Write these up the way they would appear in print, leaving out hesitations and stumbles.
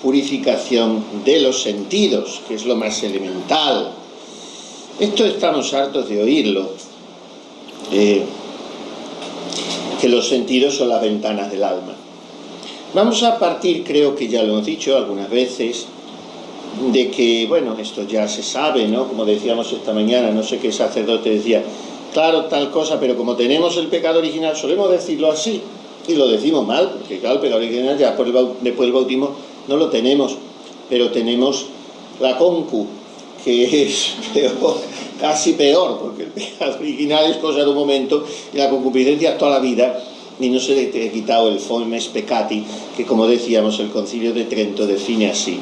purificación de los sentidos, que es lo más elemental. Esto estamos hartos de oírlo, que los sentidos son las ventanas del alma. Vamos a partir, creo que ya lo hemos dicho algunas veces, de que, bueno, esto ya se sabe, ¿no? Como decíamos esta mañana, no sé qué sacerdote decía, claro, tal cosa, pero como tenemos el pecado original, solemos decirlo así, y lo decimos mal, porque claro, el pecado original ya después del bautismo no lo tenemos, pero tenemos la concu, que es peor, casi peor, porque el pecado original es cosa de un momento, y la concupiscencia toda la vida, y no se le ha quitado el fomes peccati, que como decíamos, el Concilio de Trento define así.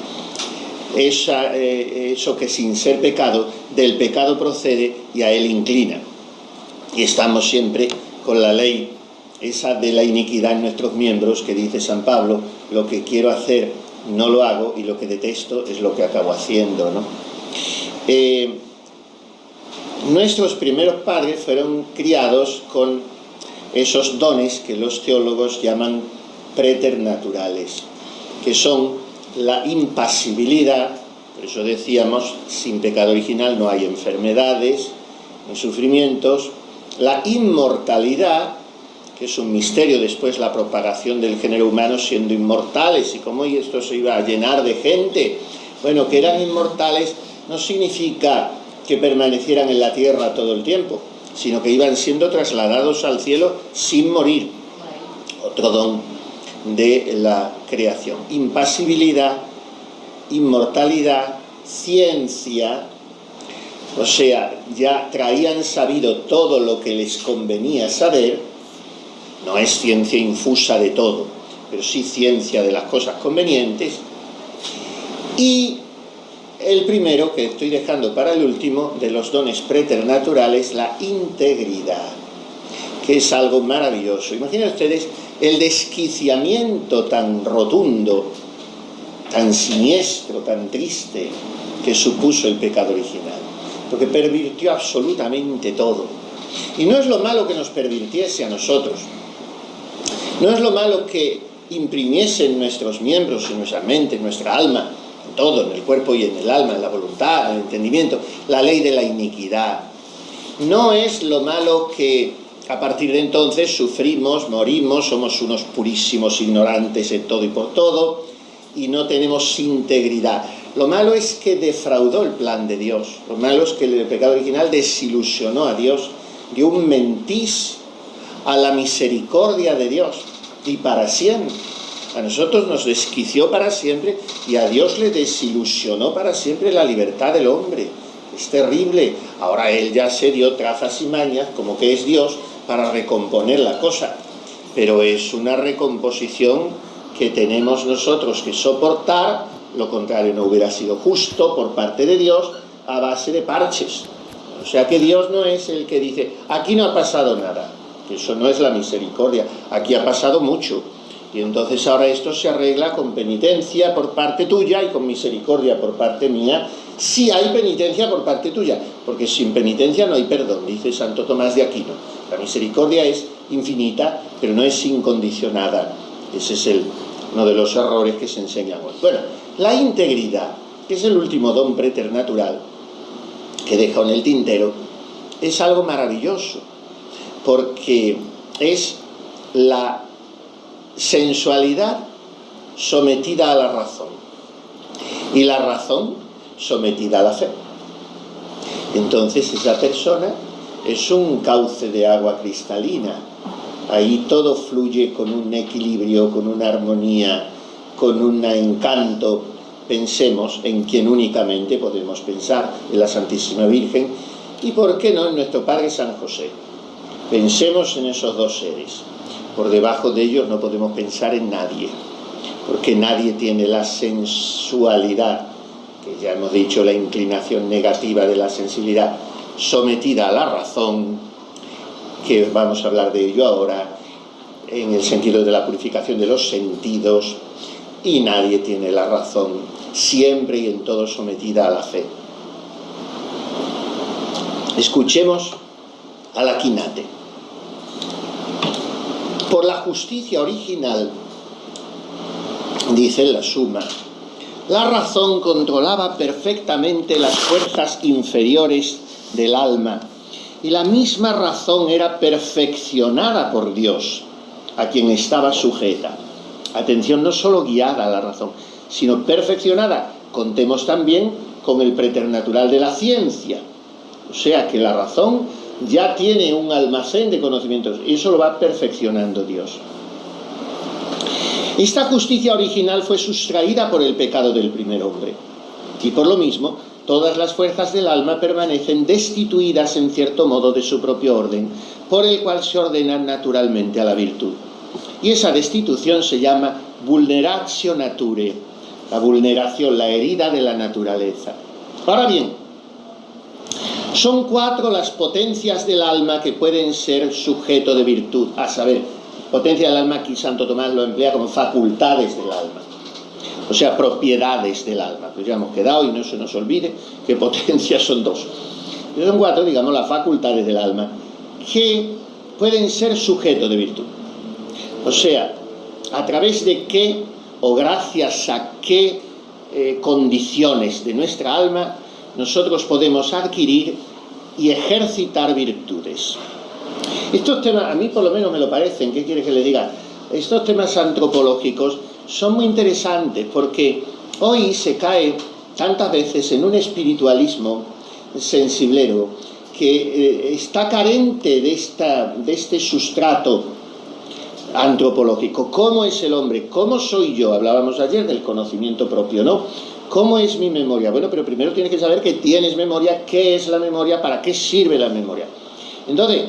Eso que sin ser pecado, del pecado procede y a él inclina. Y estamos siempre con la ley esa de la iniquidad en nuestros miembros, que dice San Pablo, lo que quiero hacer no lo hago y lo que detesto es lo que acabo haciendo, ¿no? Nuestros primeros padres fueron criados con esos dones que los teólogos llaman preternaturales, que son la impasibilidad, por eso decíamos, sin pecado original no hay enfermedades ni sufrimientos, la inmortalidad, que es un misterio después la propagación del género humano siendo inmortales, y cómo esto se iba a llenar de gente. Bueno, que eran inmortales no significa que permanecieran en la tierra todo el tiempo, sino que iban siendo trasladados al cielo sin morir. Otro don de la creación. Impasibilidad, inmortalidad, ciencia, o sea, ya traían sabido todo lo que les convenía saber. No es ciencia infusa de todo, pero sí ciencia de las cosas convenientes. Y el primero, que estoy dejando para el último, de los dones preternaturales, la integridad, que es algo maravilloso. Imaginen ustedes el desquiciamiento tan rotundo, tan siniestro, tan triste, que supuso el pecado original, porque pervirtió absolutamente todo. Y no es lo malo que nos pervirtiese a nosotros, no es lo malo que imprimiese en nuestros miembros, en nuestra mente, en nuestra alma, en todo, en el cuerpo y en el alma, en la voluntad, en el entendimiento, la ley de la iniquidad. No es lo malo que a partir de entonces sufrimos, morimos, somos unos purísimos ignorantes en todo y por todo, y no tenemos integridad. Lo malo es que defraudó el plan de Dios. Lo malo es que el pecado original desilusionó a Dios, dio un mentís a la misericordia de Dios, y para siempre. A nosotros nos desquició para siempre, y a Dios le desilusionó para siempre la libertad del hombre. Es terrible. Ahora Él ya se dio trazas y mañas, como que es Dios, para recomponer la cosa. Pero es una recomposición que tenemos nosotros que soportar, lo contrario no hubiera sido justo por parte de Dios, a base de parches. O sea que Dios no es el que dice, aquí no ha pasado nada. Eso no es la misericordia, aquí ha pasado mucho. Y entonces ahora esto se arregla con penitencia por parte tuya y con misericordia por parte mía, si hay penitencia por parte tuya, porque sin penitencia no hay perdón, dice Santo Tomás de Aquino. La misericordia es infinita, pero no es incondicionada. Ese es uno de los errores que se enseñan hoy. Bueno, la integridad, que es el último don preternatural que deja en el tintero, es algo maravilloso, porque es la sensualidad sometida a la razón y la razón sometida a la fe. Entonces esa persona es un cauce de agua cristalina. Ahí todo fluye con un equilibrio, con una armonía, con un encanto. Pensemos en quien únicamente podemos pensar, en la Santísima Virgen, y por qué no en nuestro Padre San José. Pensemos en esos dos seres. Por debajo de ellos no podemos pensar en nadie, porque nadie tiene la sensualidad, que ya hemos dicho, la inclinación negativa de la sensibilidad, sometida a la razón, que vamos a hablar de ello ahora, en el sentido de la purificación de los sentidos, y nadie tiene la razón, siempre y en todo sometida a la fe. Escuchemos al Aquinate. Por la justicia original, dice en la Suma, La razón controlaba perfectamente las fuerzas inferiores del alma, y la misma razón era perfeccionada por Dios, a quien estaba sujeta. Atención, no solo guiada a la razón, sino perfeccionada. Contemos también con el preternatural de la ciencia. O sea que la razón ya tiene un almacén de conocimientos, y eso lo va perfeccionando Dios. Esta justicia original fue sustraída por el pecado del primer hombre, y por lo mismo, todas las fuerzas del alma permanecen destituidas en cierto modo de su propio orden, por el cual se ordenan naturalmente a la virtud. Y esa destitución se llama vulneratio naturae, la vulneración, la herida de la naturaleza. Ahora bien, son 4 las potencias del alma que pueden ser sujeto de virtud, a saber, potencia del alma, aquí Santo Tomás lo emplea como facultades del alma, o sea, propiedades del alma. Pues ya hemos quedado, y no se nos olvide que potencias son 2. Pero son 4, digamos, las facultades del alma que pueden ser sujeto de virtud. O sea, a través de qué o gracias a qué condiciones de nuestra alma nosotros podemos adquirir y ejercitar virtudes. Estos temas, a mí por lo menos me lo parecen, ¿qué quiere que le diga? Estos temas antropológicos son muy interesantes porque hoy se cae tantas veces en un espiritualismo sensiblero que está carente de este sustrato antropológico. ¿Cómo es el hombre? ¿Cómo soy yo? Hablábamos ayer del conocimiento propio, ¿no? ¿Cómo es mi memoria? Bueno, pero primero tienes que saber que tienes memoria, qué es la memoria, para qué sirve la memoria. Entonces,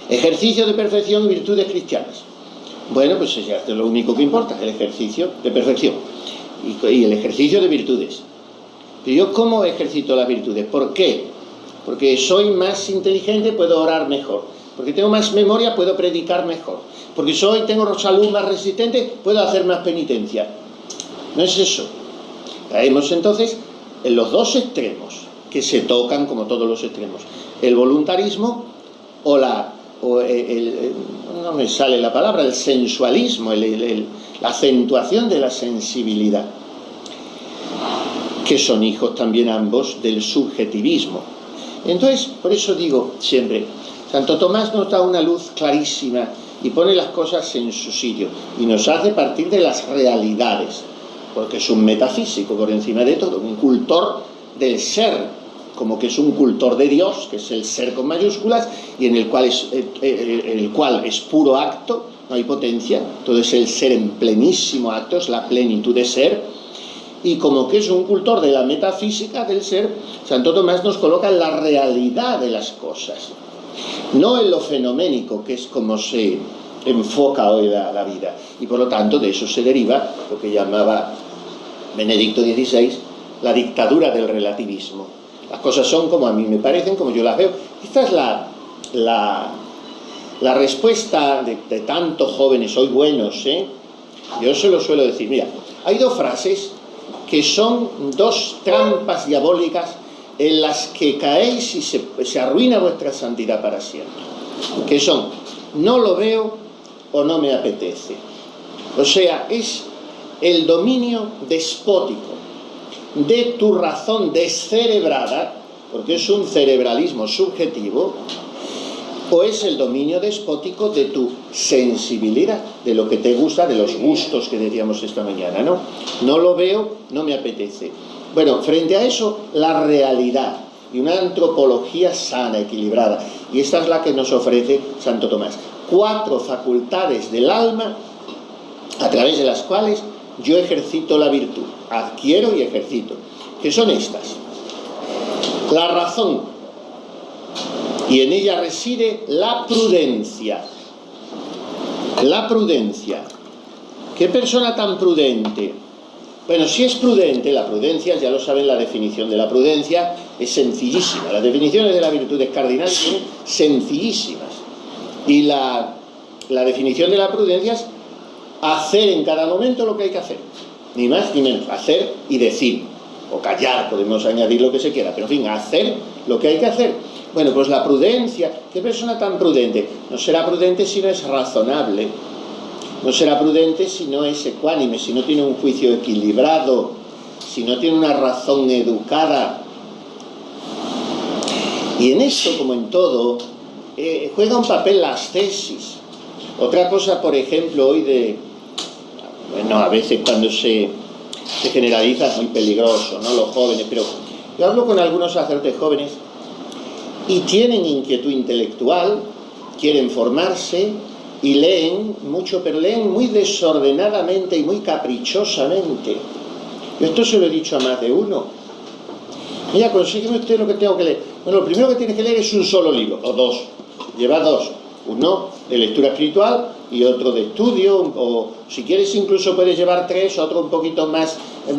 ejercicio de perfección y virtudes cristianas. Bueno, pues ya es lo único que importa, el ejercicio de perfección y el ejercicio de virtudes. Pero yo, ¿cómo ejercito las virtudes? ¿Por qué? Porque soy más inteligente, puedo orar mejor. Porque tengo más memoria, puedo predicar mejor. Porque tengo salud más resistente, puedo hacer más penitencia. No es eso. Caemos entonces en los 2 extremos que se tocan como todos los extremos. El voluntarismo o no me sale la palabra, el sensualismo, la acentuación de la sensibilidad, que son hijos también ambos del subjetivismo. Entonces, por eso digo siempre, Santo Tomás nos da una luz clarísima y pone las cosas en su sitio y nos hace partir de las realidades, porque es un metafísico por encima de todo, un cultor del ser, como que es un cultor de Dios, que es el ser con mayúsculas, y en el cual es puro acto, no hay potencia, todo es el ser en plenísimo acto, es la plenitud de ser, y como que es un cultor de la metafísica del ser, Santo Tomás nos coloca en la realidad de las cosas, no en lo fenoménico, que es como se enfoca hoy la vida, y por lo tanto de eso se deriva lo que llamaba Benedicto XVI la dictadura del relativismo. Las cosas son como a mí me parecen, como yo las veo. Esta es la respuesta de tantos jóvenes hoy buenos, ¿eh? Yo se lo suelo decir. Mira, hay 2 frases que son 2 trampas diabólicas en las que caéis y se arruina vuestra santidad para siempre. Que son, no lo veo o no me apetece. O sea, es el dominio despótico de tu razón descerebrada, porque es un cerebralismo subjetivo, o es el dominio despótico de tu sensibilidad, de lo que te gusta, de los gustos que decíamos esta mañana, ¿no? No lo veo, no me apetece. Bueno, frente a eso, la realidad y una antropología sana, equilibrada, y esta es la que nos ofrece Santo Tomás. 4 facultades del alma a través de las cuales yo ejercito la virtud, adquiero y ejercito, que son estas. La razón, y en ella reside la prudencia. La prudencia. ¿Qué persona tan prudente? Bueno, si es prudente, la prudencia, ya lo saben, la definición de la prudencia es sencillísima. Las definiciones de las virtudes cardinales son sencillísimas. Y la definición de la prudencia es hacer en cada momento lo que hay que hacer, ni más ni menos, hacer y decir, o callar, podemos añadir lo que se quiera, pero en fin, hacer lo que hay que hacer. Bueno, pues la prudencia, ¿qué persona tan prudente? No será prudente si no es razonable, no será prudente si no es ecuánime, si no tiene un juicio equilibrado, si no tiene una razón educada. Y en esto, como en todo, juega un papel las tesis. Otra cosa, por ejemplo, hoy bueno, a veces cuando se generaliza es muy peligroso, ¿no? Los jóvenes, pero yo hablo con algunos sacerdotes jóvenes y tienen inquietud intelectual, quieren formarse y leen mucho, pero leen muy desordenadamente y muy caprichosamente. Yo esto se lo he dicho a más de uno. Mira, consígueme usted lo que tengo que leer. Bueno, lo primero que tienes que leer es un solo libro, o dos. Lleva dos. Uno de lectura espiritual y otro de estudio, o si quieres incluso puedes llevar tres, otro un poquito más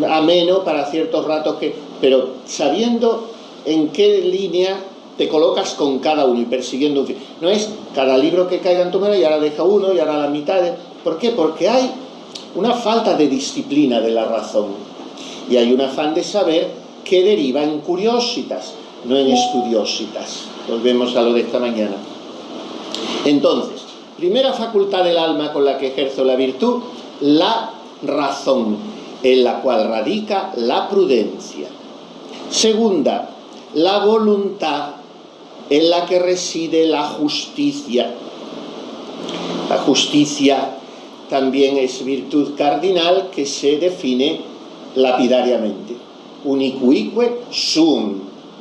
ameno para ciertos ratos, pero sabiendo en qué línea te colocas con cada uno y persiguiendo un fin. No es cada libro que caiga en tu mano y ahora deja uno y ahora la mitad. ¿Por qué? Porque hay una falta de disciplina de la razón y hay un afán de saber que deriva en curiositas, no en estudiositas. Volvemos a lo de esta mañana. Entonces, primera facultad del alma con la que ejerzo la virtud, la razón, en la cual radica la prudencia. Segunda, la voluntad, en la que reside la justicia. La justicia también es virtud cardinal que se define lapidariamente. Unicuique sum,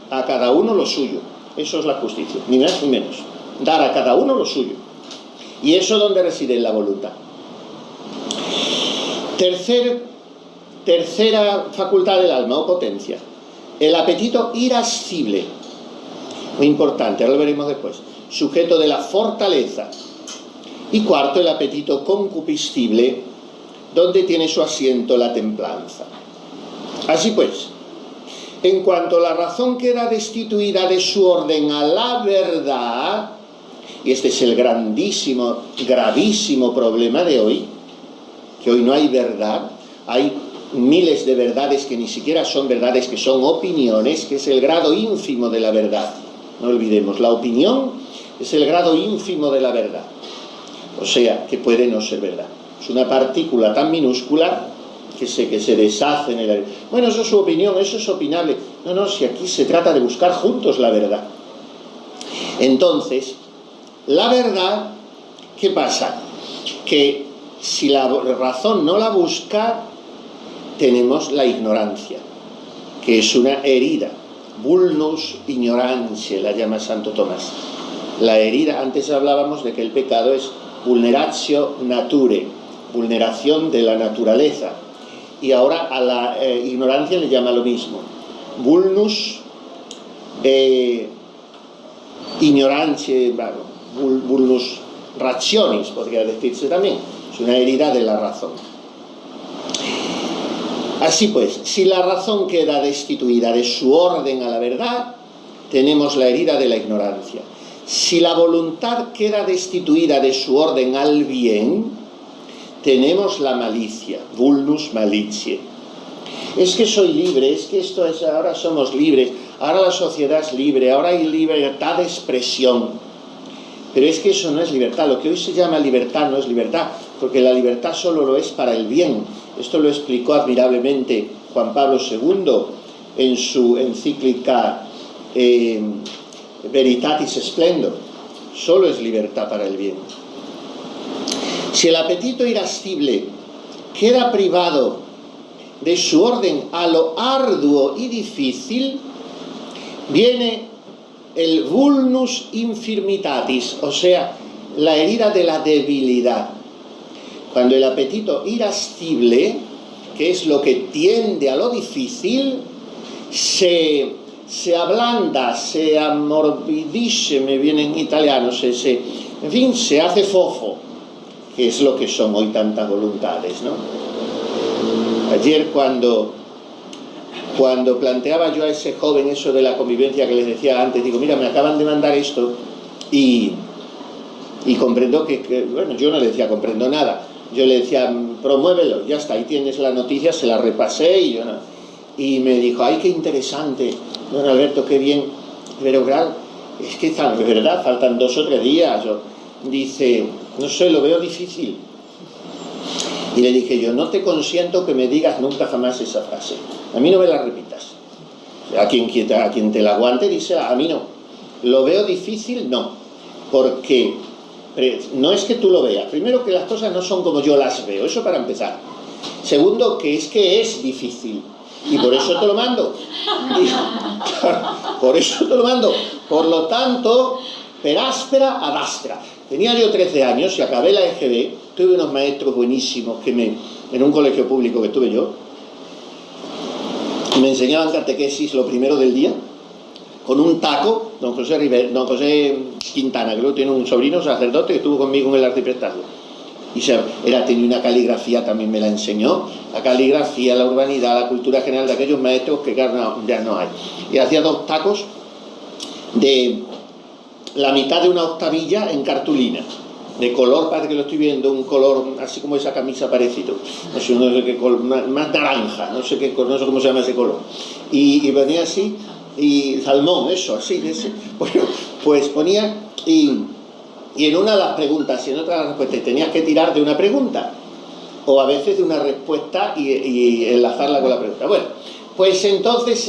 a cada uno lo suyo. Eso es la justicia, ni más ni menos. Dar a cada uno lo suyo. ¿Y eso dónde reside? En la voluntad. Tercera facultad del alma o potencia, el apetito irascible. Muy importante, ahora lo veremos después. Sujeto de la fortaleza. Y cuarto, el apetito concupiscible, donde tiene su asiento la templanza. Así pues, en cuanto la razón queda destituida de su orden a la verdad, y este es el grandísimo, gravísimo problema de hoy, que hoy no hay verdad, hay miles de verdades que ni siquiera son verdades, que son opiniones, que es el grado ínfimo de la verdad. No olvidemos, la opinión es el grado ínfimo de la verdad. O sea, que puede no ser verdad. Es una partícula tan minúscula que se deshace en el aire. Bueno, eso es su opinión, eso es opinable. No, si aquí se trata de buscar juntos la verdad. Entonces, la verdad, ¿qué pasa? Que si la razón no la busca, tenemos la ignorancia, que es una herida. Vulnus ignorantiae, la llama Santo Tomás. La herida, antes hablábamos de que el pecado es vulneratio naturae, vulneración de la naturaleza. Y ahora a la ignorancia le llama lo mismo. Vulnus ignorantiae, vulnus rationis, podría decirse también. Es una herida de la razón. Así pues, si la razón queda destituida de su orden a la verdad, tenemos la herida de la ignorancia. Si la voluntad queda destituida de su orden al bien, tenemos la malicia, vulnus malitiae. Es que soy libre, es que esto es, ahora somos libres, ahora la sociedad es libre, ahora hay libertad de expresión. Pero es que eso no es libertad, lo que hoy se llama libertad no es libertad, porque la libertad solo lo es para el bien. Esto lo explicó admirablemente Juan Pablo II en su encíclica Veritatis Splendor. Solo es libertad para el bien. Si el apetito irascible queda privado de su orden a lo arduo y difícil, viene el vulnus infirmitatis, o sea, la herida de la debilidad. Cuando el apetito irascible, que es lo que tiende a lo difícil, se ablanda, se ammorbidisce, me viene en italiano, en fin, se hace fofo, que es lo que son hoy tantas voluntades, ¿no? Ayer cuando planteaba yo a ese joven eso de la convivencia que les decía antes, digo, mira, me acaban de mandar esto y comprendo bueno, yo no le decía comprendo nada, yo le decía promuévelo, ya está, ahí tienes la noticia, se la repasé y me dijo, ay, qué interesante, don Alberto, qué bien, pero claro, es que de verdad faltan 2 o 3 días, dice, no sé, lo veo difícil. Y le dije yo, no te consiento que me digas nunca jamás esa frase. A mí no me la repitas. A quien te la aguante dice, a mí no. ¿Lo veo difícil? No. Porque no es que tú lo veas. Primero, que las cosas no son como yo las veo. Eso para empezar. Segundo, que es difícil. Y por eso te lo mando. Por eso te lo mando. Por lo tanto, per aspera ad astra. Tenía yo 13 años y acabé la EGB. Tuve unos maestros buenísimos en un colegio público que tuve yo. Me enseñaban catequesis lo primero del día, con un taco. Don José Quintana, creo que tiene un sobrino sacerdote que estuvo conmigo en el arciprestazgo. Y tenía una caligrafía, también me la enseñó. La caligrafía, la urbanidad, la cultura general de aquellos maestros que ya no hay. Y hacía 2 tacos de la mitad de una octavilla en cartulina, de color, parece que lo estoy viendo, un color así como esa camisa parecido, no sé qué color, más naranja, no sé cómo se llama ese color, y venía así, y salmón, eso, así, bueno, pues ponía, y en una de las preguntas y en otra de las respuestas, tenías que tirar de una pregunta, o a veces de una respuesta y enlazarla con la pregunta. Bueno, pues entonces,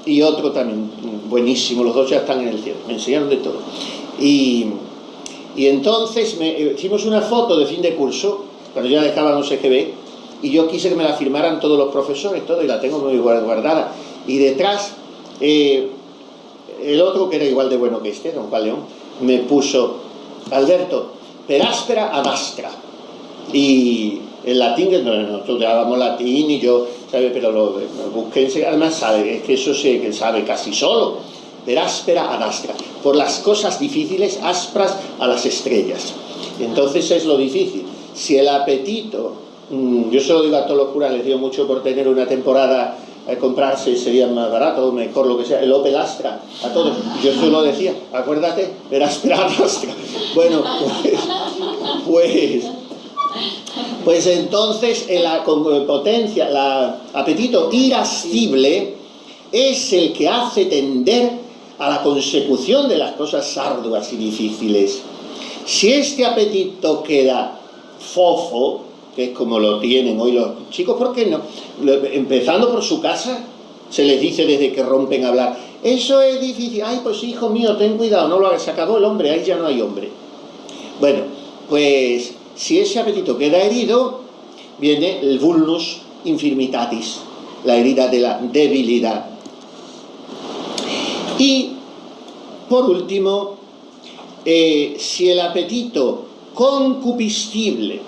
y otro también, buenísimo, los dos ya están en el cielo, me enseñaron de todo. Y entonces hicimos una foto de fin de curso, cuando ya dejábamos EGB, y yo quise que me la firmaran todos los profesores, todo, y la tengo muy guardada. Y detrás, el otro, que era igual de bueno que este, don Juan León, me puso, Alberto, per aspera ad astra. Y el latín, que nosotros estudiábamos latín y yo, ¿sabe? Pero lo busqué, además sabe, es que eso se sabe casi solo. Per aspera ad astra, por las cosas difíciles, aspras a las estrellas. Entonces es lo difícil. Si el apetito, yo se lo digo a todos los curas, les digo mucho por tener una temporada, comprarse sería más barato o mejor, lo que sea, el Opel Astra, a todos. Yo se lo decía, acuérdate, per aspera ad astra. Bueno, pues entonces la potencia, el apetito irascible es el que hace tender a la consecución de las cosas arduas y difíciles. Si este apetito queda fofo, que es como lo tienen hoy los chicos, ¿por qué no? Empezando por su casa, se les dice desde que rompen a hablar, eso es difícil, ay, pues hijo mío, ten cuidado, no lo hagas, se acabó el hombre, ahí ya no hay hombre. Bueno, pues si ese apetito queda herido, viene el vulnus infirmitatis, la herida de la debilidad. Y, por último, si el apetito concupiscible,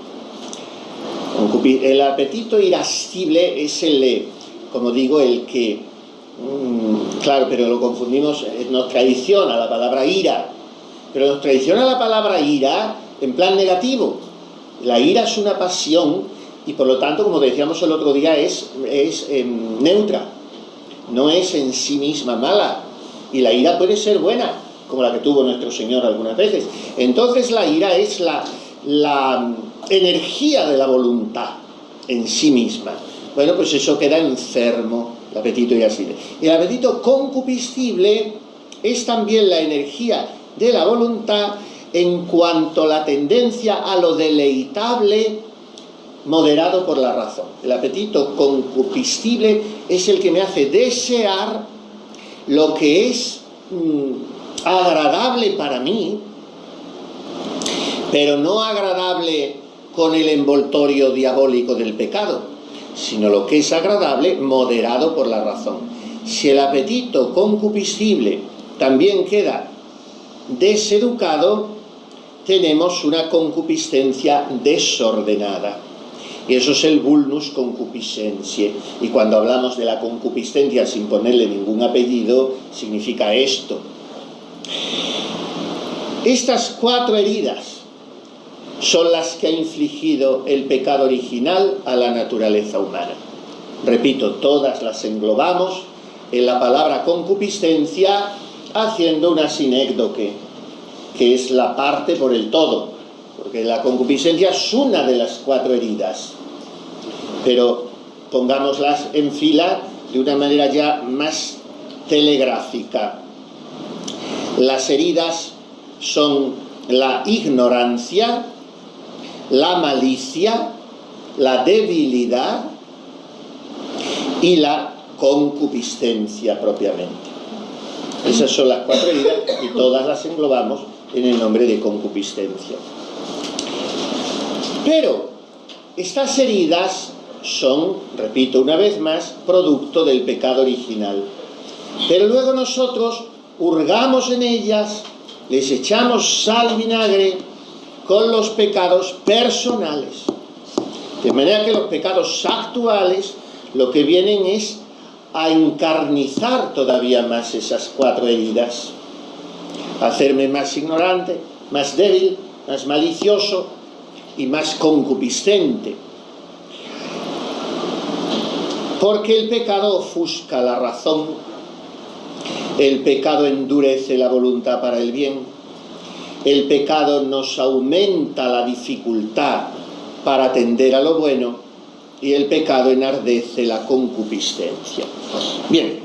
el apetito irascible es como digo, el que, claro, pero lo confundimos, nos traiciona la palabra ira, pero nos traiciona la palabra ira en plan negativo. La ira es una pasión y, por lo tanto, como decíamos el otro día, es neutra, no es en sí misma mala. Y la ira puede ser buena, como la que tuvo nuestro Señor algunas veces. Entonces la ira es la energía de la voluntad en sí misma. Bueno, pues eso queda enfermo, el apetito irascible. Y el apetito concupiscible es también la energía de la voluntad en cuanto a la tendencia a lo deleitable moderado por la razón. El apetito concupiscible es el que me hace desear lo que es agradable para mí, pero no agradable con el envoltorio diabólico del pecado, sino lo que es agradable moderado por la razón. Si el apetito concupiscible también queda deseducado, tenemos una concupiscencia desordenada. Y eso es el vulnus concupiscentiae. Y cuando hablamos de la concupiscencia sin ponerle ningún apellido, significa esto. Estas 4 heridas son las que ha infligido el pecado original a la naturaleza humana. Repito, todas las englobamos en la palabra concupiscencia, haciendo una sinécdoque, que es la parte por el todo, porque la concupiscencia es una de las 4 heridas. Pero pongámoslas en fila de una manera ya más telegráfica. Las heridas son la ignorancia, la malicia, la debilidad y la concupiscencia propiamente. Esas son las 4 heridas y todas las englobamos en el nombre de concupiscencia. Pero estas heridas son, repito una vez más, producto del pecado original. Pero luego nosotros hurgamos en ellas, les echamos sal y vinagre con los pecados personales. De manera que los pecados actuales lo que vienen es a encarnizar todavía más esas 4 heridas, a hacerme más ignorante, más débil, más malicioso y más concupiscente. Porque el pecado ofusca la razón, el pecado endurece la voluntad para el bien, el pecado nos aumenta la dificultad para atender a lo bueno y el pecado enardece la concupiscencia. Bien,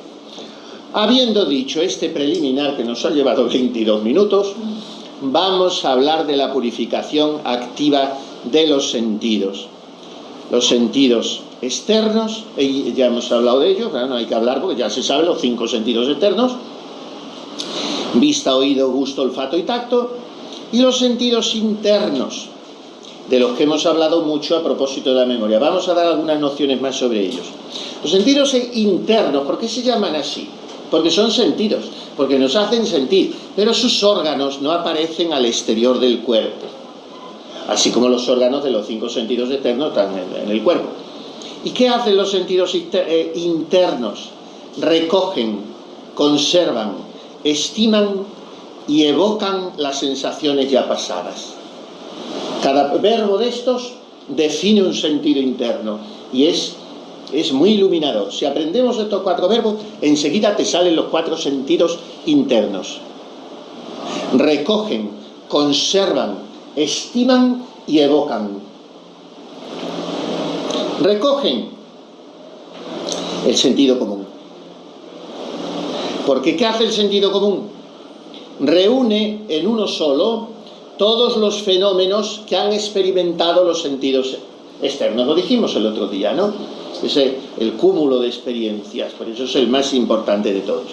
habiendo dicho este preliminar que nos ha llevado 22 minutos, vamos a hablar de la purificación activa de los sentidos. Los sentidos externos, ya hemos hablado de ellos, no hay que hablar porque ya se saben los 5 sentidos externos: vista, oído, gusto, olfato y tacto, y los sentidos internos, de los que hemos hablado mucho a propósito de la memoria. Vamos a dar algunas nociones más sobre ellos. Los sentidos internos, ¿por qué se llaman así? Porque son sentidos, porque nos hacen sentir, pero sus órganos no aparecen al exterior del cuerpo, así como los órganos de los 5 sentidos externos están en el cuerpo. ¿Y qué hacen los sentidos internos? Recogen, conservan, estiman y evocan las sensaciones ya pasadas. Cada verbo de estos define un sentido interno y es muy iluminador. Si aprendemos estos 4 verbos, enseguida te salen los 4 sentidos internos. Recogen, conservan, estiman y evocan. Recogen el sentido común. Porque ¿qué hace el sentido común? Reúne en uno solo todos los fenómenos que han experimentado los sentidos externos. Lo dijimos el otro día, ¿no? Es el cúmulo de experiencias, por eso es el más importante de todos.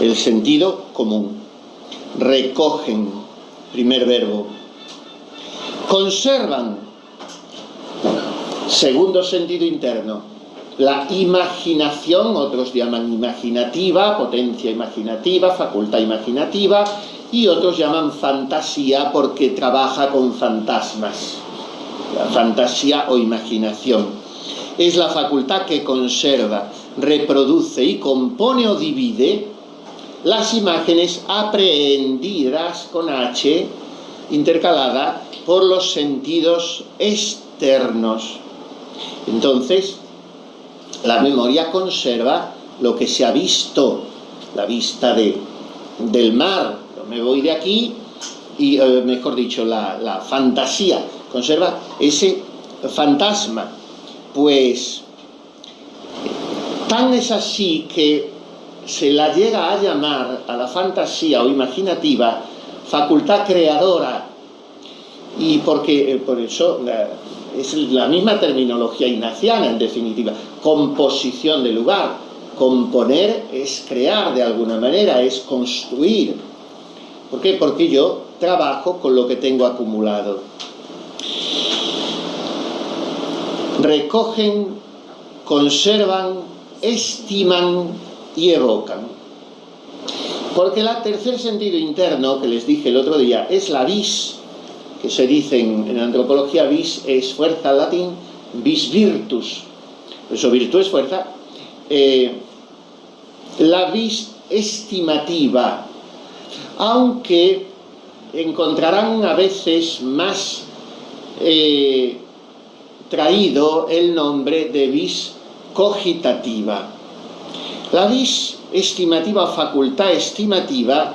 El sentido común. Recogen, primer verbo. Conservan, segundo sentido interno. La imaginación, otros llaman imaginativa, potencia imaginativa, facultad imaginativa, y otros llaman fantasía porque trabaja con fantasmas. La fantasía o imaginación es la facultad que conserva, reproduce y compone o divide las imágenes aprehendidas con H intercalada por los sentidos externos. Entonces, la memoria conserva lo que se ha visto, la vista del mar. Me voy de aquí y, mejor dicho, la fantasía conserva ese fantasma. Pues tan es así que se la llega a llamar a la fantasía o imaginativa facultad creadora, y porque por eso es la misma terminología ignaciana, en definitiva, composición de lugar. Componer es crear de alguna manera, es construir. ¿Por qué? Porque yo trabajo con lo que tengo acumulado. Recogen, conservan, estiman y evocan. Porque el tercer sentido interno, que les dije el otro día, es la vis, que se dice en antropología, vis es fuerza, latín, vis virtus. Por eso virtud es fuerza. La vis estimativa, aunque encontrarán a veces más traído el nombre de vis cogitativa. La vis estimativa, facultad estimativa,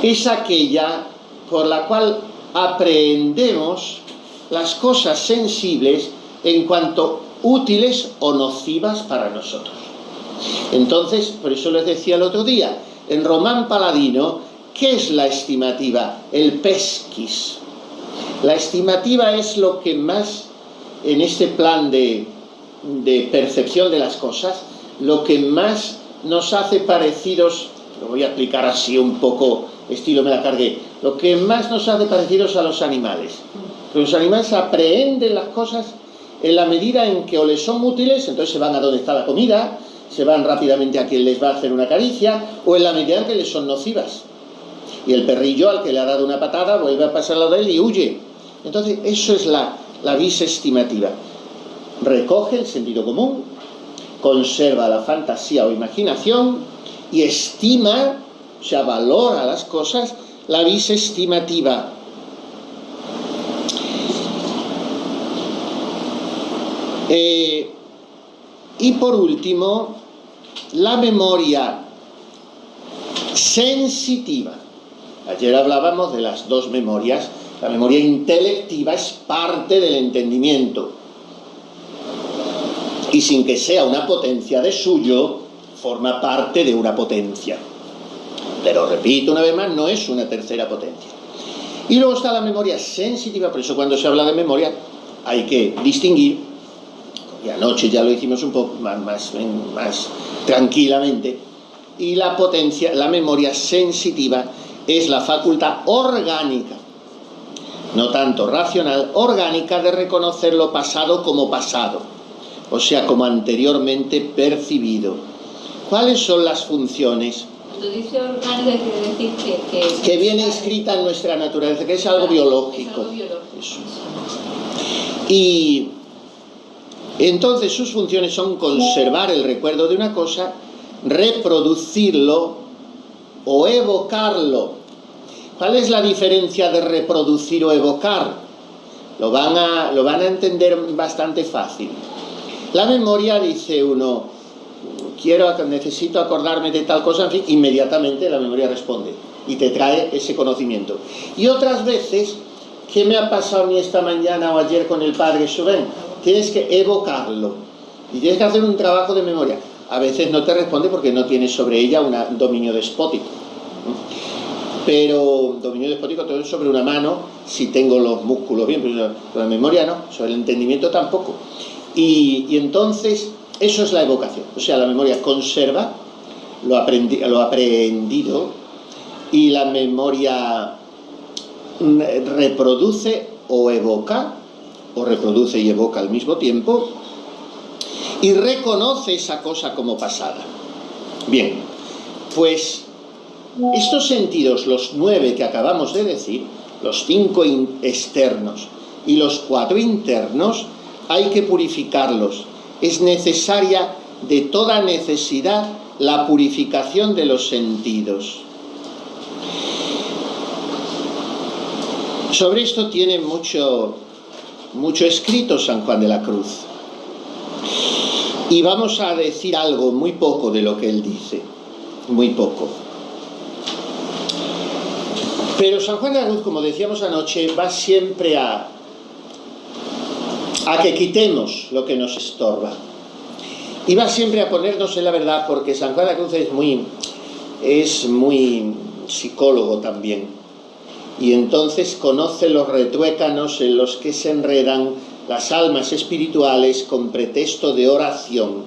es aquella por la cual aprehendemos las cosas sensibles en cuanto útiles o nocivas para nosotros. Entonces, por eso les decía el otro día, en Román Paladino, ¿qué es la estimativa? El pesquis. La estimativa es lo que más, en este plan de percepción de las cosas, lo que más nos hace parecidos, lo voy a explicar así un poco, estilo me la cargué, lo que más nos hace parecidos a los animales. Los animales aprehenden las cosas en la medida en que o les son útiles, entonces se van a donde está la comida, se van rápidamente a quien les va a hacer una caricia, o en la medida en que les son nocivas. Y el perrillo al que le ha dado una patada vuelve a pasar al lado de él y huye. Entonces eso es la vis estimativa. Recoge el sentido común, conserva la fantasía o imaginación y estima, o sea, valora las cosas, la vis estimativa. Y por último, la memoria sensitiva. Ayer hablábamos de las dos memorias. La memoria intelectiva es parte del entendimiento. Y sin que sea una potencia de suyo, forma parte de una potencia. Pero repito una vez más, no es una tercera potencia. Y luego está la memoria sensitiva, por eso cuando se habla de memoria hay que distinguir, y anoche ya lo hicimos un poco más tranquilamente, y la potencia, la memoria sensitiva es la facultad orgánica, no tanto racional, orgánica de reconocer lo pasado como pasado, o sea, como anteriormente percibido. ¿Cuáles son las funciones? Cuando dice orgánica quiere decir que viene inscrita en nuestra naturaleza, que es algo biológico. Es algo biológico. Eso. Y entonces sus funciones son conservar el recuerdo de una cosa, reproducirlo o evocarlo. ¿Cuál es la diferencia de reproducir o evocar? Lo van a entender bastante fácil. La memoria, dice uno, necesito acordarme de tal cosa, en fin, inmediatamente la memoria responde y te trae ese conocimiento. Y otras veces, ¿qué me ha pasado a mí esta mañana o ayer con el padre Chauvin? Tienes que evocarlo y tienes que hacer un trabajo de memoria. A veces no te responde porque no tienes sobre ella un dominio despótico. Pero dominio despótico tengo sobre una mano si tengo los músculos bien, pero la memoria no, sobre el entendimiento tampoco. Y entonces eso es la evocación. O sea, la memoria conserva lo aprendido y la memoria reproduce o evoca, o reproduce y evoca al mismo tiempo, y reconoce esa cosa como pasada. Bien, pues estos sentidos, los 9 que acabamos de decir, los 5 externos y los 4 internos, hay que purificarlos. Es necesaria de toda necesidad la purificación de los sentidos. Sobre esto tiene mucho escrito San Juan de la Cruz. Y vamos a decir algo, muy poco de lo que él dice, muy poco. Pero San Juan de la Cruz, como decíamos anoche, va siempre a que quitemos lo que nos estorba. Y va siempre a ponernos en la verdad, porque San Juan de la Cruz es muy psicólogo también. Y entonces conoce los retuécanos en los que se enredan las almas espirituales con pretexto de oración,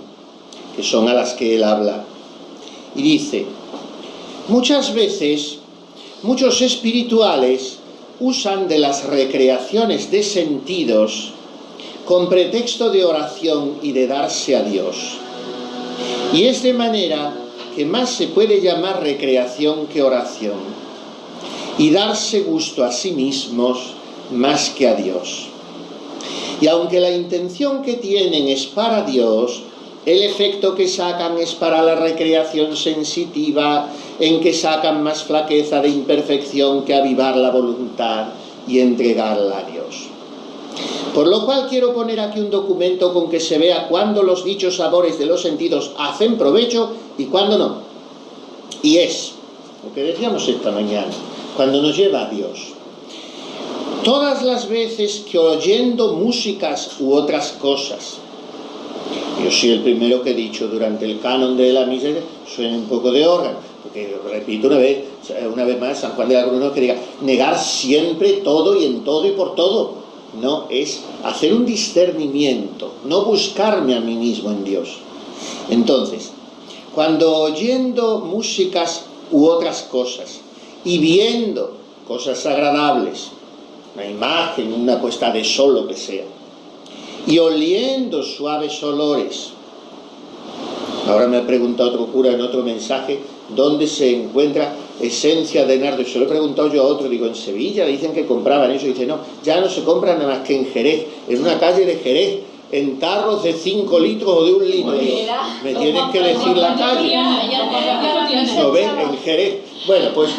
que son a las que él habla. Y dice, muchas veces, muchos espirituales usan de las recreaciones de sentidos con pretexto de oración y de darse a Dios. Y es de manera que más se puede llamar recreación que oración, y darse gusto a sí mismos más que a Dios. Y aunque la intención que tienen es para Dios, el efecto que sacan es para la recreación sensitiva, en que sacan más flaqueza de imperfección que avivar la voluntad y entregarla a Dios. Por lo cual quiero poner aquí un documento con que se vea cuándo los dichos sabores de los sentidos hacen provecho y cuándo no. Y es lo que decíamos esta mañana, cuando nos lleva a Dios. Todas las veces que oyendo músicas u otras cosas, yo soy el primero que he dicho durante el canon de la misa, suena un poco de órgano, porque repito una vez más, San Juan de la Cruz no que diga negar siempre todo y en todo y por todo. No, es hacer un discernimiento, no buscarme a mí mismo en Dios. Entonces, cuando oyendo músicas u otras cosas y viendo cosas agradables, una imagen, una puesta de sol, lo que sea, y oliendo suaves olores. Ahora me ha preguntado otro cura en otro mensaje dónde se encuentra esencia de nardo, y se lo he preguntado yo a otro, digo, en Sevilla dicen que compraban eso, y dice, no, ya no se compra nada más que en Jerez, en una calle de Jerez, en tarros de 5 litros o de 1 litro. Digo, me tienes que decir la calle. ¿Lo ven? En Jerez. Bueno, pues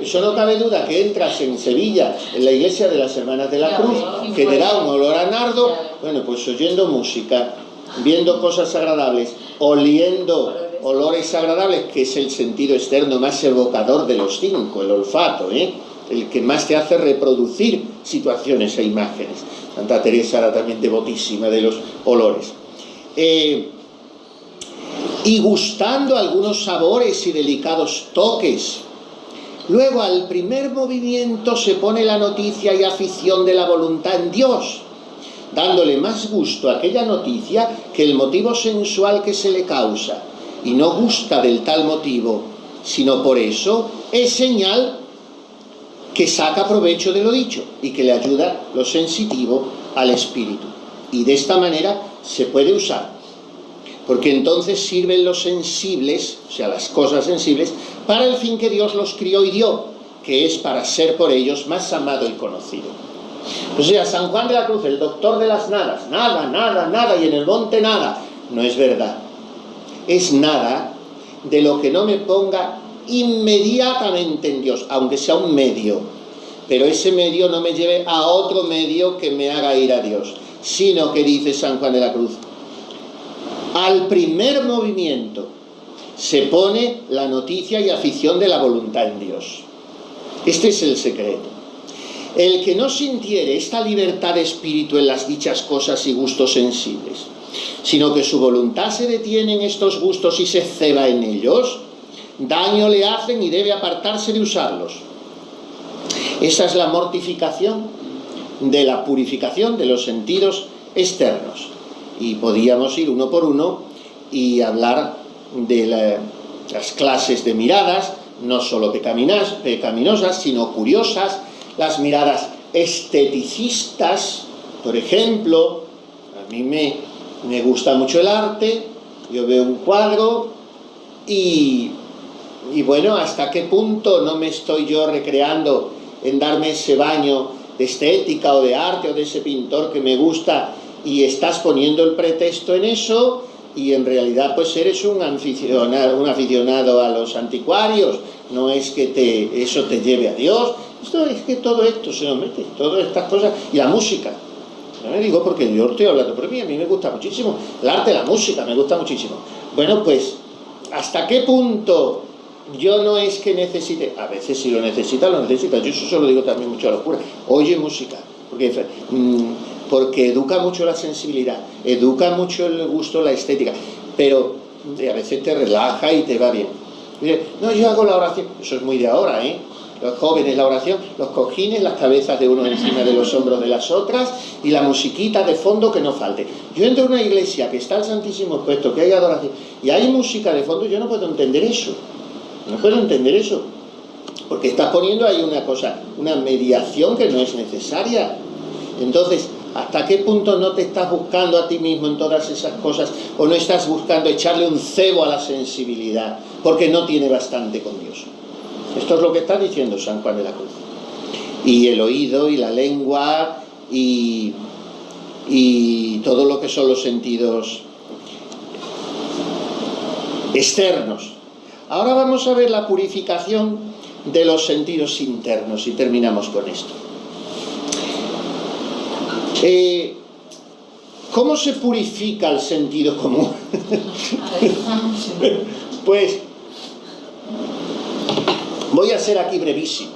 eso no cabe duda que entras en Sevilla, en la iglesia de las Hermanas de la Cruz, que te da un olor a nardo. Bueno, pues oyendo música, viendo cosas agradables, oliendo olores agradables, que es el sentido externo más evocador de los 5, el olfato, el que más te hace reproducir situaciones e imágenes. Santa Teresa era también devotísima de los olores. Y gustando algunos sabores y delicados toques. Luego, al primer movimiento se pone la noticia y afición de la voluntad en Dios, dándole más gusto a aquella noticia que el motivo sensual que se le causa, y no gusta del tal motivo, sino por eso es señal que saca provecho de lo dicho y que le ayuda lo sensitivo al espíritu. Y de esta manera se puede usar, porque entonces sirven los sensibles, o sea, las cosas sensibles, para el fin que Dios los crió y dio, que es para ser por ellos más amado y conocido. O sea, San Juan de la Cruz, el doctor de las nadas, nada, nada, nada, y en el monte nada, no es verdad. Es nada de lo que no me ponga inmediatamente en Dios, aunque sea un medio, pero ese medio no me lleve a otro medio que me haga ir a Dios, sino que dice San Juan de la Cruz, al primer movimiento se pone la noticia y afición de la voluntad en Dios. Este es el secreto. El que no sintiere esta libertad de espíritu en las dichas cosas y gustos sensibles, sino que su voluntad se detiene en estos gustos y se ceba en ellos, daño le hacen y debe apartarse de usarlos. Esa es la mortificación de la purificación de los sentidos externos. Y podíamos ir uno por uno y hablar de las clases de miradas, no solo pecaminosas, sino curiosas, las miradas esteticistas, por ejemplo. A mí me gusta mucho el arte, yo veo un cuadro y bueno, ¿hasta qué punto no me estoy yo recreando en darme ese baño de estética o de arte o de ese pintor que me gusta, y estás poniendo el pretexto en eso y en realidad pues eres un aficionado a los anticuarios? No es que eso te lleve a Dios. Es que todo esto se nos mete, todas estas cosas, y la música. No me digo porque yo estoy hablando por mí, a mí me gusta muchísimo el arte, la música, me gusta muchísimo. Bueno, pues, ¿hasta qué punto yo no es que necesite? A veces si lo necesita, yo eso se lo digo también mucho a los curas. Oye música, porque educa mucho la sensibilidad, educa mucho el gusto, la estética, pero a veces te relaja y te va bien. No, yo hago la oración, eso es muy de ahora, los jóvenes, la oración, los cojines, las cabezas de uno encima de los hombros de las otras y la musiquita de fondo que no falte. Yo entro en una iglesia que está el Santísimo expuesto, que hay adoración y hay música de fondo, yo no puedo entender eso. No puedo entender eso, porque estás poniendo ahí una cosa, una mediación que no es necesaria. Entonces, ¿hasta qué punto no te estás buscando a ti mismo en todas esas cosas, o no estás buscando echarle un cebo a la sensibilidad, porque no tiene bastante con Dios? Esto es lo que está diciendo San Juan de la Cruz. Y el oído y la lengua y todo lo que son los sentidos externos. Ahora vamos a ver la purificación de los sentidos internos y terminamos con esto. ¿Cómo se purifica el sentido común? Pues voy a ser aquí brevísimo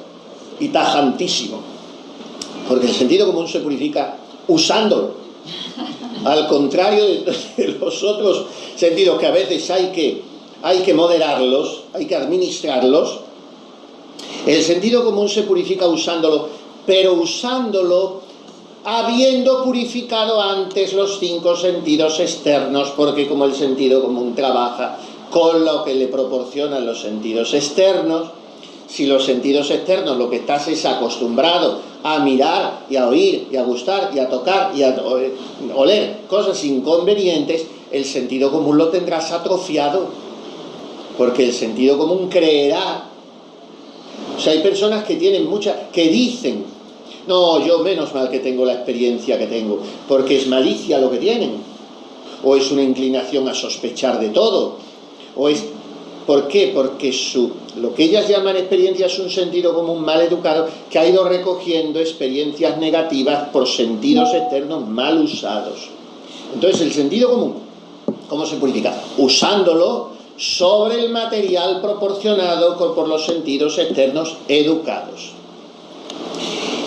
y tajantísimo, porque el sentido común se purifica usándolo, al contrario de los otros sentidos que a veces hay que hay que moderarlos, hay que administrarlos. El sentido común se purifica usándolo, pero usándolo habiendo purificado antes los 5 sentidos externos, porque como el sentido común trabaja con lo que le proporcionan los sentidos externos, si los sentidos externos lo que estás es acostumbrado a mirar y a oír y a gustar y a tocar y a oler cosas inconvenientes, el sentido común lo tendrás atrofiado, porque el sentido común creerá. O sea, hay personas que tienen que dicen, no, yo menos mal que tengo la experiencia que tengo, porque es malicia lo que tienen, o es una inclinación a sospechar de todo, o es... ¿Por qué? Porque lo que ellas llaman experiencia es un sentido común mal educado que ha ido recogiendo experiencias negativas por sentidos externos mal usados. Entonces, el sentido común, ¿cómo se purifica? Usándolo sobre el material proporcionado por los sentidos externos educados.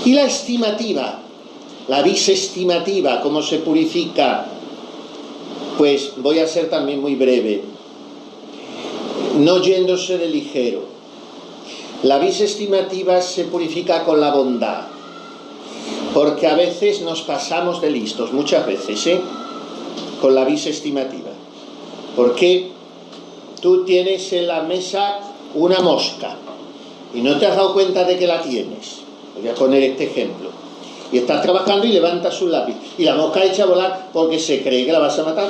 Y la estimativa, la bisestimativa, ¿cómo se purifica? Pues voy a ser también muy breve, no yéndose de ligero. La bisestimativa se purifica con la bondad, porque a veces nos pasamos de listos, muchas veces, con la bisestimativa. Porque tú tienes en la mesa una mosca y no te has dado cuenta de que la tienes. Voy a poner este ejemplo. Y estás trabajando y levantas un lápiz y la mosca echa a volar porque se cree que la vas a matar.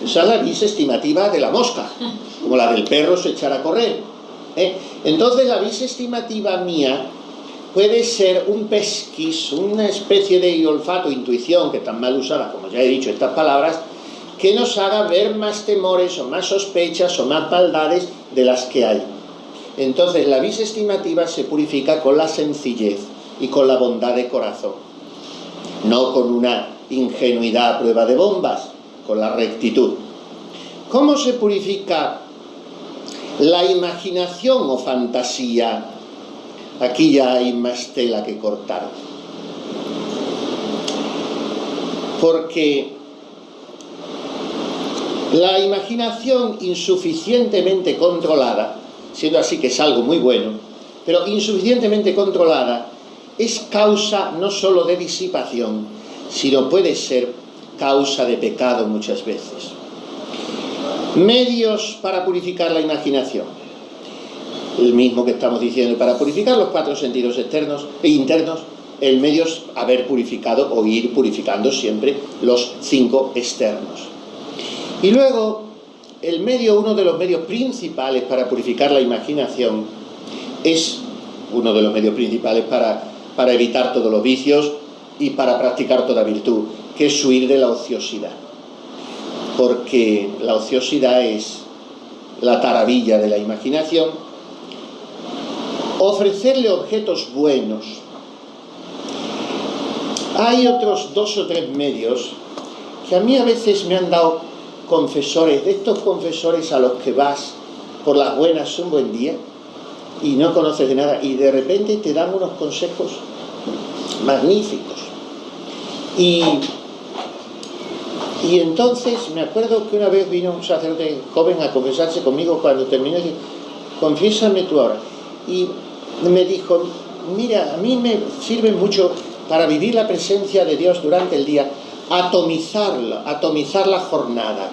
Esa es la bisestimativa de la mosca, como la del perro se echara a correr. Entonces la bisestimativa mía puede ser un pesquis, una especie de olfato, intuición, que tan mal usada, como ya he dicho estas palabras, que nos haga ver más temores o más sospechas o más maldades de las que hay. Entonces la bisestimativa se purifica con la sencillez y con la bondad de corazón, no con una ingenuidad a prueba de bombas, con la rectitud. ¿Cómo se purifica la imaginación o fantasía? Aquí ya hay más tela que cortar. Porque la imaginación insuficientemente controlada, siendo así que es algo muy bueno, pero insuficientemente controlada, es causa no solo de disipación, sino puede ser causa de pecado muchas veces. Medios para purificar la imaginación. El mismo que estamos diciendo, para purificar los 4 sentidos externos e internos, el medio es haber purificado o ir purificando siempre los 5 externos. Y luego, el medio, uno de los medios principales para purificar la imaginación, es uno de los medios principales para evitar todos los vicios y para practicar toda virtud, que es huir de la ociosidad. Porque la ociosidad es la taravilla de la imaginación. Ofrecerle objetos buenos. Hay otros 2 o 3 medios que a mí a veces me han dado confesores, de estos confesores a los que vas por las buenas un buen día y no conoces de nada y de repente te dan unos consejos magníficos. Y entonces me acuerdo que una vez vino un sacerdote joven a confesarse conmigo cuando terminó y dijo, confiésame tú ahora. Y me dijo, mira, a mí me sirve mucho para vivir la presencia de Dios durante el día, atomizar la jornada.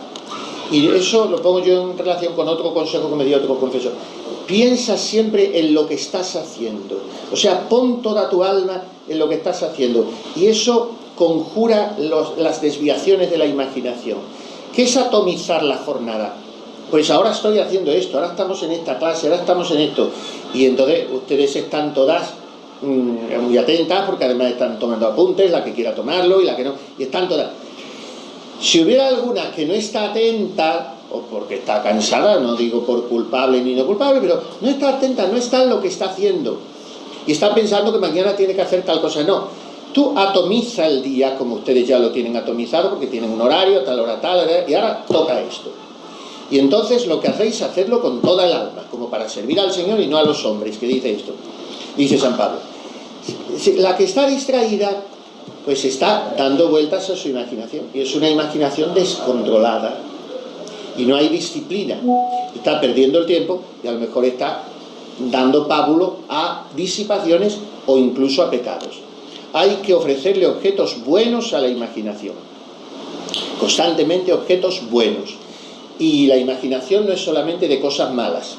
Y eso lo pongo yo en relación con otro consejo que me dio otro confesor. Piensa siempre en lo que estás haciendo. O sea, pon toda tu alma en lo que estás haciendo. Y eso conjura las desviaciones de la imaginación. ¿Qué es atomizar la jornada? Pues ahora estoy haciendo esto, ahora estamos en esta clase, ahora estamos en esto. Y entonces ustedes están todas muy atentas, porque además están tomando apuntes, la que quiera tomarlo y la que no, y están todas. Si hubiera alguna que no está atenta, o porque está cansada, no digo por culpable ni no culpable, pero no está atenta, no está en lo que está haciendo, y está pensando que mañana tiene que hacer tal cosa, no. Tú atomiza el día, como ustedes ya lo tienen atomizado, porque tienen un horario, tal hora, tal, y ahora toca esto. Y entonces lo que hacéis es hacerlo con toda el alma, como para servir al Señor y no a los hombres, que dice esto. Dice San Pablo. La que está distraída, pues está dando vueltas a su imaginación. Y es una imaginación descontrolada. Y no hay disciplina. está perdiendo el tiempo y a lo mejor está dando pábulo a disipaciones o incluso a pecados. Hay que ofrecerle objetos buenos a la imaginación, constantemente objetos buenos. Y la imaginación no es solamente de cosas malas,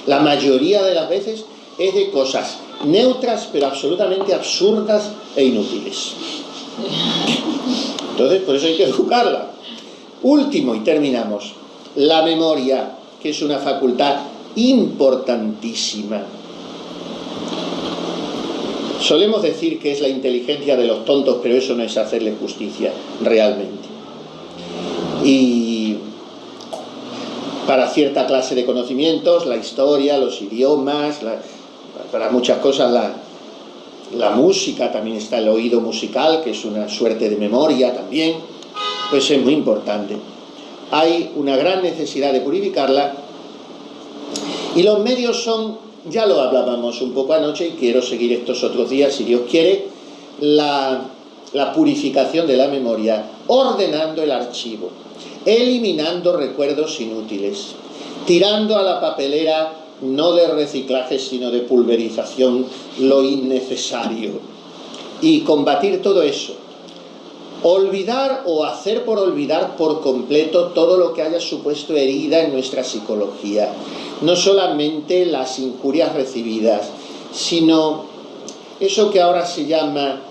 la mayoría de las veces es de cosas neutras pero absolutamente absurdas e inútiles. Entonces, por eso hay que educarla. Último, y terminamos, la memoria, que es una facultad importantísima. Solemos decir que es la inteligencia de los tontos, pero eso no es hacerle justicia realmente. Y para cierta clase de conocimientos, la historia, los idiomas, para muchas cosas la música, también está el oído musical, que es una suerte de memoria también, pues es muy importante. Hay una gran necesidad de purificarla y los medios son, ya lo hablábamos un poco anoche y quiero seguir estos otros días, si Dios quiere, la purificación de la memoria, ordenando el archivo, eliminando recuerdos inútiles, tirando a la papelera no de reciclaje sino de pulverización lo innecesario y combatir todo eso. Olvidar o hacer por olvidar por completo todo lo que haya supuesto herida en nuestra psicología. No solamente las injurias recibidas, sino eso que ahora se llama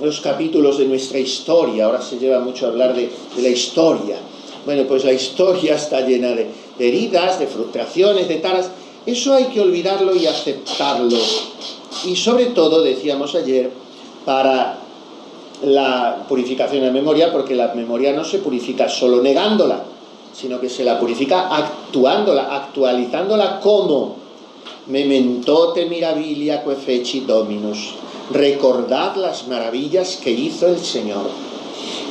los capítulos de nuestra historia. Ahora se lleva mucho a hablar de la historia. Bueno, pues la historia está llena de heridas, de frustraciones, de taras. Eso hay que olvidarlo y aceptarlo. Y sobre todo, decíamos ayer, para la purificación de la memoria, porque la memoria no se purifica solo negándola, sino que se la purifica actuándola, actualizándola como memento te mirabilia que feci Dominus. Recordad las maravillas que hizo el Señor.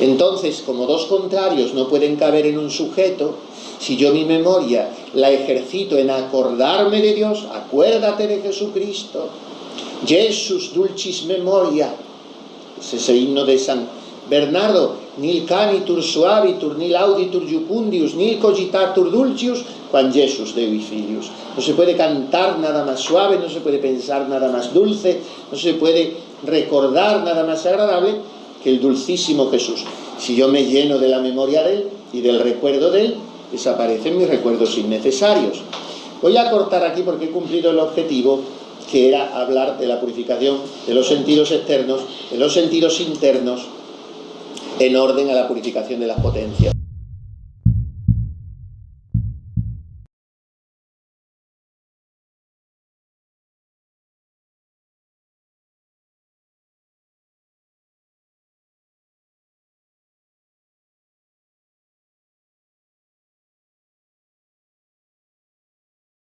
Entonces, como dos contrarios no pueden caber en un sujeto, si yo mi memoria la ejercito en acordarme de Dios, acuérdate de Jesucristo, Jesus dulcis memoria, es ese himno de San Bernardo, nil canitur suavitur, nil auditur jucundius, nil cogitatur dulcius, quam Jesus Deus filius. No se puede cantar nada más suave, no se puede pensar nada más dulce, no se puede recordar nada más agradable que el dulcísimo Jesús. Si yo me lleno de la memoria de Él y del recuerdo de Él, desaparecen mis recuerdos innecesarios. Voy a cortar aquí porque he cumplido el objetivo, que era hablar de la purificación de los sentidos externos, de los sentidos internos, en orden a la purificación de las potencias.